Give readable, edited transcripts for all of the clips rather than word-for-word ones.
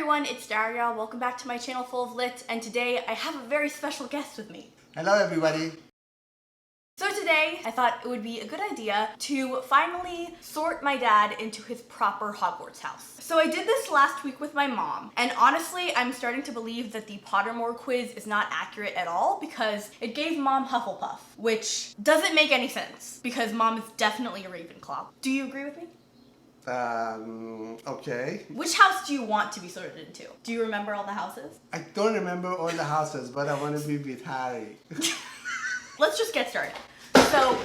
everyone, it's Daria. Welcome back to my channel full of lit, and today I have a very special guest with me. Hello everybody. So today, I thought it would be a good idea to finally sort my dad into his proper Hogwarts house. So I did this last week with my mom, and honestly, I'm starting to believe that the Pottermore quiz is not accurate at all because it gave mom Hufflepuff, which doesn't make any sense because mom is definitely a Ravenclaw. Do you agree with me? Okay. Which house do you want to be sorted into? Do you remember all the houses? I don't remember all the houses, but I want to be with Harry. Let's just get started. So...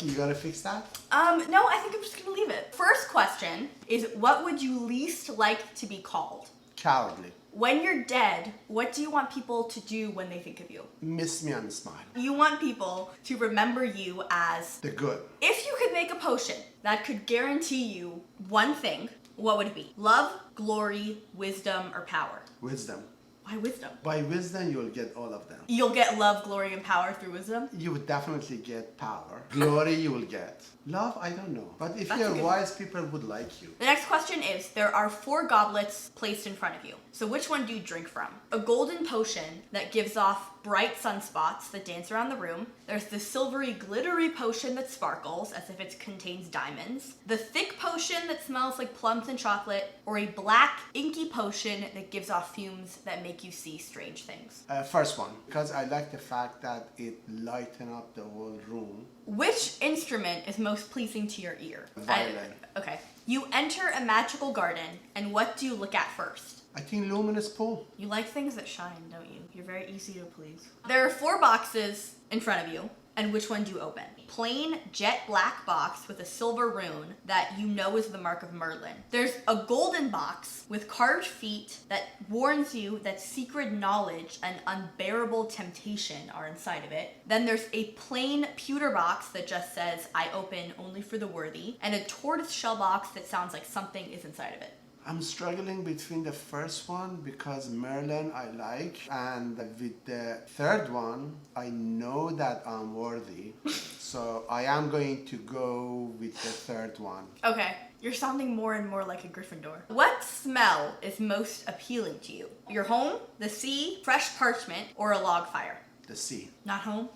You gonna fix that? No, I think I'm just gonna leave it. First question is, what would you least like to be called? Cowardly. When you're dead, what do you want people to do when they think of you? Miss me and smile. You want people to remember you as... The good. If you could make a potion that could guarantee you one thing, what would it be? Love, glory, wisdom, or power? Wisdom. Why wisdom? By wisdom, you'll get all of them. You'll get love, glory, and power through wisdom? You would definitely get power. Glory you will get. Love, I don't know. But if you're wise, people would like you. The next question is, there are 4 goblets placed in front of you. So which one do you drink from? A golden potion that gives off bright sunspots that dance around the room. There's the silvery, glittery potion that sparkles as if it contains diamonds. The thick potion that smells like plums and chocolate. Or a black, inky potion that gives off fumes that make you see strange things. First one, because I like the fact that it lighten up the whole room. Which instrument is most pleasing to your ear? Violin. Okay. You enter a magical garden, and what do you look at first? I think luminous pool. You like things that shine, don't you? You're very easy to please. There are 4 boxes in front of you, and which one do you open? Plain jet black box with a silver rune that you know is the mark of Merlin. There's a golden box with carved feet that warns you that secret knowledge and unbearable temptation are inside of it. Then there's a plain pewter box that just says, I open only for the worthy, and a tortoise shell box that sounds like something is inside of it. I'm struggling between the first one because Merlin I like, and with the third one I know that I'm worthy, so I am going to go with the third one. Okay, you're sounding more and more like a Gryffindor. What smell is most appealing to you? Your home, the sea, fresh parchment, or a log fire? The sea. Not home?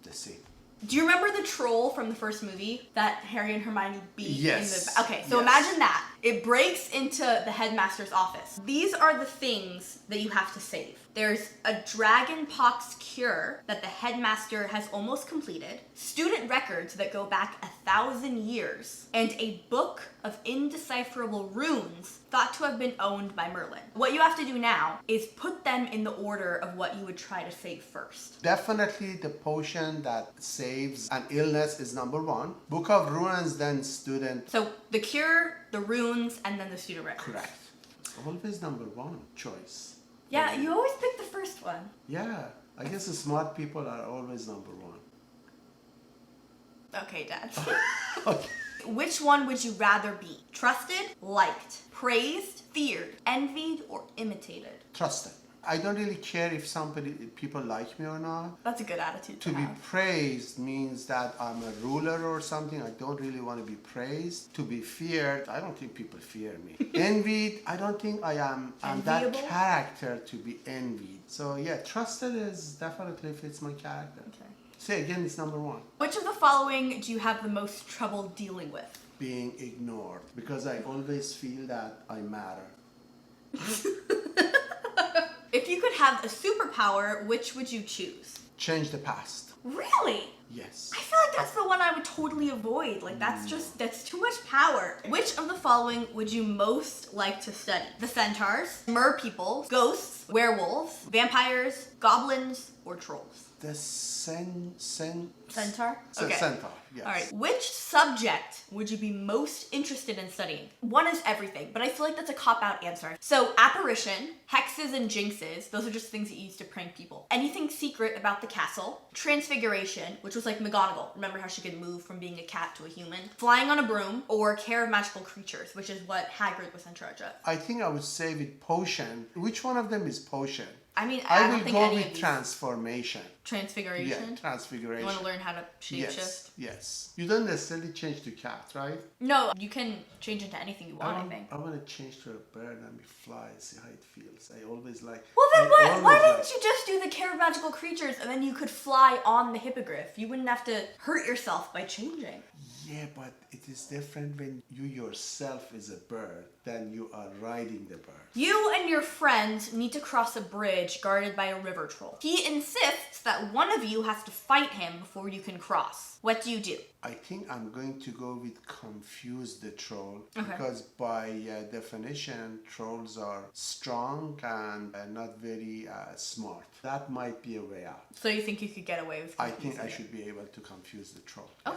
The sea. Do you remember the troll from the first movie that Harry and Hermione beat? Yes. Okay, so imagine that. It breaks into the headmaster's office. These are the things that you have to save. There's a dragonpox cure that the headmaster has almost completed, student records that go back 1,000 years, and a book of indecipherable runes thought to have been owned by Merlin. What you have to do now is put them in the order of what you would try to save first. Definitely the potion that saves an illness is number 1. Book of runes, then student. So the cure, the runes, and then the student records. Correct. It's always number 1 choice. Yeah, you always pick the first one. Yeah, I guess the smart people are always number 1. Okay, Dad. Okay. Which one would you rather be? Trusted, liked, praised, feared, envied, or imitated? Trusted. I don't really care if people like me or not. That's a good attitude To be praised means that I'm a ruler or something. I don't really want to be praised. To be feared, I don't think people fear me. Envied, I don't think I'm that character to be envied. So yeah, trusted is definitely fits my character. Okay. Say again, it's number 1. Which of the following do you have the most trouble dealing with? Being ignored, because I always feel that I matter. If you could have a superpower, which would you choose? Change the past. Really? Yes. I feel like that's the one I would totally avoid. Like, that's too much power. Which of the following would you most like to study? The centaurs, merpeople, ghosts, werewolves, vampires, goblins, or trolls? The Centaur? Okay. Centaur, yes. All right. Which subject would you be most interested in studying? One is everything, but I feel like that's a cop-out answer. So apparition, hexes and jinxes, those are just things that you use to prank people. Anything secret about the castle. Transfiguration, which was like McGonagall. Remember how she could move from being a cat to a human? Flying on a broom, or care of magical creatures, which is what Hagrid was in charge of. I think I would say with potion. Which one of them is potion? I mean, I don't will think go any with of these... Transformation. Transfiguration? Yeah, transfiguration. You want to learn how to shapeshift? Yes, yes. You don't necessarily change to cat, right? No, you can change into anything you want, I think. I want to change to a bird and fly, see how it feels. I always like... Well, then why didn't you just do the Care of Magical Creatures and then you could fly on the hippogriff? You wouldn't have to hurt yourself by changing. Yeah, but it is different when you yourself is a bird than you are riding the bird. You and your friends need to cross a bridge guarded by a river troll. He insists that one of you has to fight him before you can cross. What do you do? I think I'm going to go with confuse the troll, Okay. because by definition, trolls are strong and not very smart. That might be a way out. So you think you could get away with I think I it? should be able to confuse the troll. Okay.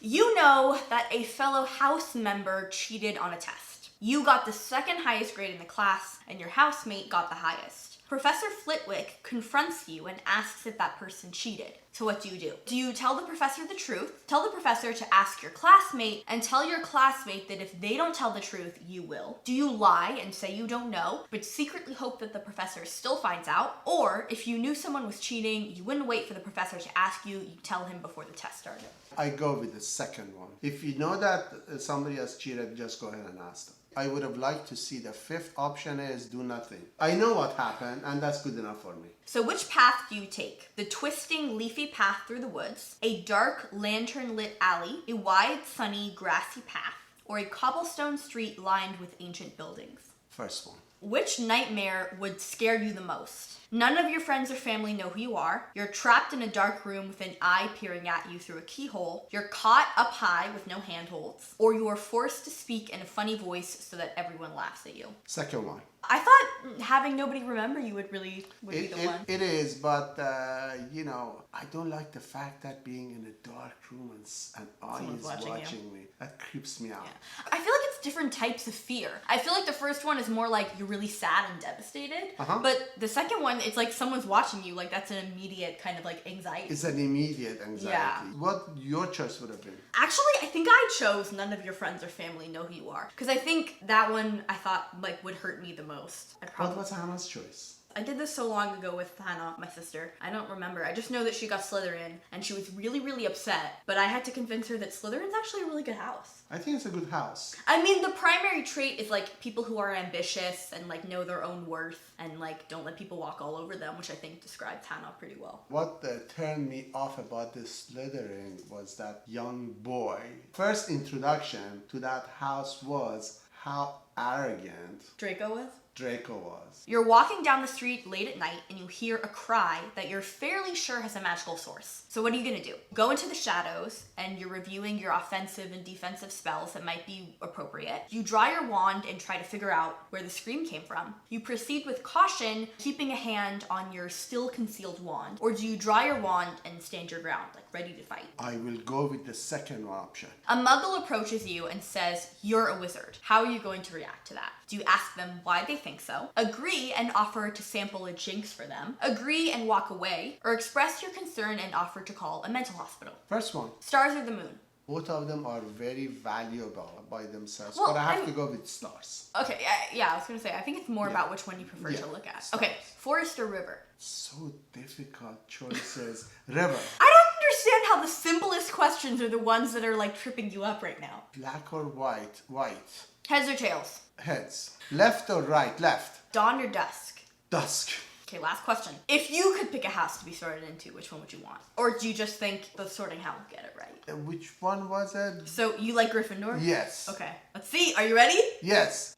You know that a fellow house member cheated on a test. You got the second highest grade in the class, and your housemate got the highest. Professor Flitwick confronts you and asks if that person cheated. So what do? Do you tell the professor the truth, tell the professor to ask your classmate, and tell your classmate that if they don't tell the truth, you will? Do you lie and say you don't know, but secretly hope that the professor still finds out? Or if you knew someone was cheating, you wouldn't wait for the professor to ask you, you tell him before the test started? I go with the second one. If you know that somebody has cheated, just go ahead and ask them. I would have liked to see the fifth option is do nothing. I know what happened, and that's good enough for me. So which path do you take? The twisting, leafy path through the woods, a dark, lantern-lit alley, a wide, sunny, grassy path, or a cobblestone street lined with ancient buildings? First one. Which nightmare would scare you the most? None of your friends or family know who you are. You're trapped in a dark room with an eye peering at you through a keyhole. You're caught up high with no handholds. Or you are forced to speak in a funny voice so that everyone laughs at you. Second one. I thought having nobody remember you would be the one. It is, but I don't like the fact that being in a dark room and eye is watching me. That creeps me out. Yeah. I feel like it's different types of fear. I feel like the first one is more like you're really sad and devastated. But the second one, it's like someone's watching you. Like that's an immediate kind of like anxiety. It's an immediate anxiety. Yeah. What your choice would have been? Actually, I think I chose none of your friends or family know who you are. Because I think that one I thought like would hurt me the most. What was Hannah's choice? I did this so long ago with Hannah, my sister. I don't remember. I just know that she got Slytherin and she was really, really upset. But I had to convince her that Slytherin's actually a really good house. I think it's a good house. I mean, the primary trait is like people who are ambitious and like know their own worth and like don't let people walk all over them, which I think describes Hannah pretty well. What turned me off about this Slytherin was that young boy. First introduction to that house was how arrogant Draco was? Draco was. You're walking down the street late at night and you hear a cry that you're fairly sure has a magical source. So what are you gonna do? Go into the shadows and you're reviewing your offensive and defensive spells that might be appropriate. You draw your wand and try to figure out where the scream came from. You proceed with caution, keeping a hand on your still concealed wand. Or do you draw your wand and stand your ground, like ready to fight? I will go with the second option. A muggle approaches you and says, "You're a wizard." How are you going to react to that? Do you ask them why they think so? Agree and offer to sample a jinx for them? Agree and walk away? Or express your concern and offer to call a mental hospital? First one. Stars or the moon? Both of them are very valuable by themselves, Well, but I have to go with stars. Okay, yeah, I was gonna say, I think it's more about which one you prefer to look at. Stars. Okay, forest or river? So difficult choices. River. I don't understand how the simplest questions are the ones that are like tripping you up right now. Black or white? White. Heads or tails? Heads. Left or right? Left. Dawn or dusk? Dusk. Okay, last question. If you could pick a house to be sorted into, which one would you want? Or do you just think the sorting hat will get it right? Which one was it? So you like Gryffindor? Yes. Okay, let's see. Are you ready? Yes.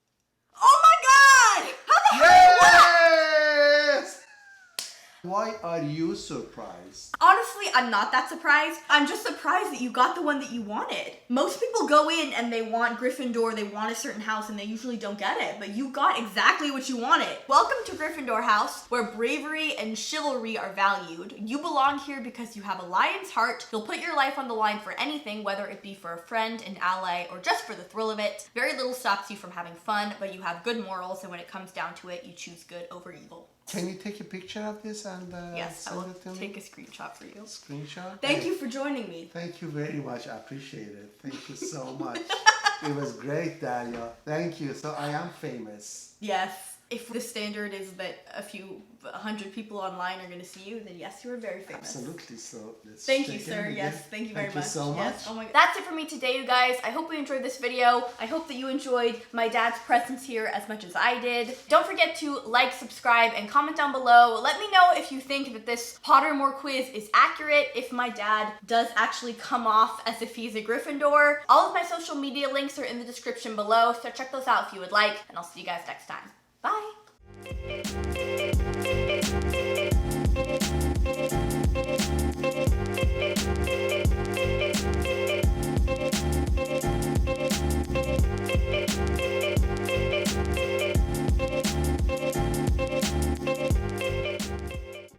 Oh my god! How the hell? Yes! Why are you surprised? Honestly, I'm not that surprised. I'm just surprised that you got the one that you wanted. Most people go in and they want Gryffindor, they want a certain house, and they usually don't get it. But you got exactly what you wanted. Welcome to Gryffindor House, where bravery and chivalry are valued. You belong here because you have a lion's heart. You'll put your life on the line for anything, whether it be for a friend, an ally, or just for the thrill of it. Very little stops you from having fun, but you have good morals, and when it comes down to it, you choose good over evil. Can you take a picture of this and Yes, I send will it to me? take a screenshot for you. Screenshot? Thank you for joining me. Thank you very much. I appreciate it. Thank you so much. It was great, Daria. Thank you. So I am famous. Yes. if the standard is that a few 100 people online are going to see you, then yes, you are very famous. Absolutely. So let's Thank you, check sir. in Yes, again. thank you very much. Thank you so much. Yes. Oh my God. That's it for me today, you guys. I hope you enjoyed this video. I hope that you enjoyed my dad's presence here as much as I did. Don't forget to like, subscribe, and comment down below. Let me know if you think that this Pottermore quiz is accurate, if my dad does actually come off as if he's a Gryffindor. All of my social media links are in the description below, so check those out if you would like, and I'll see you guys next time.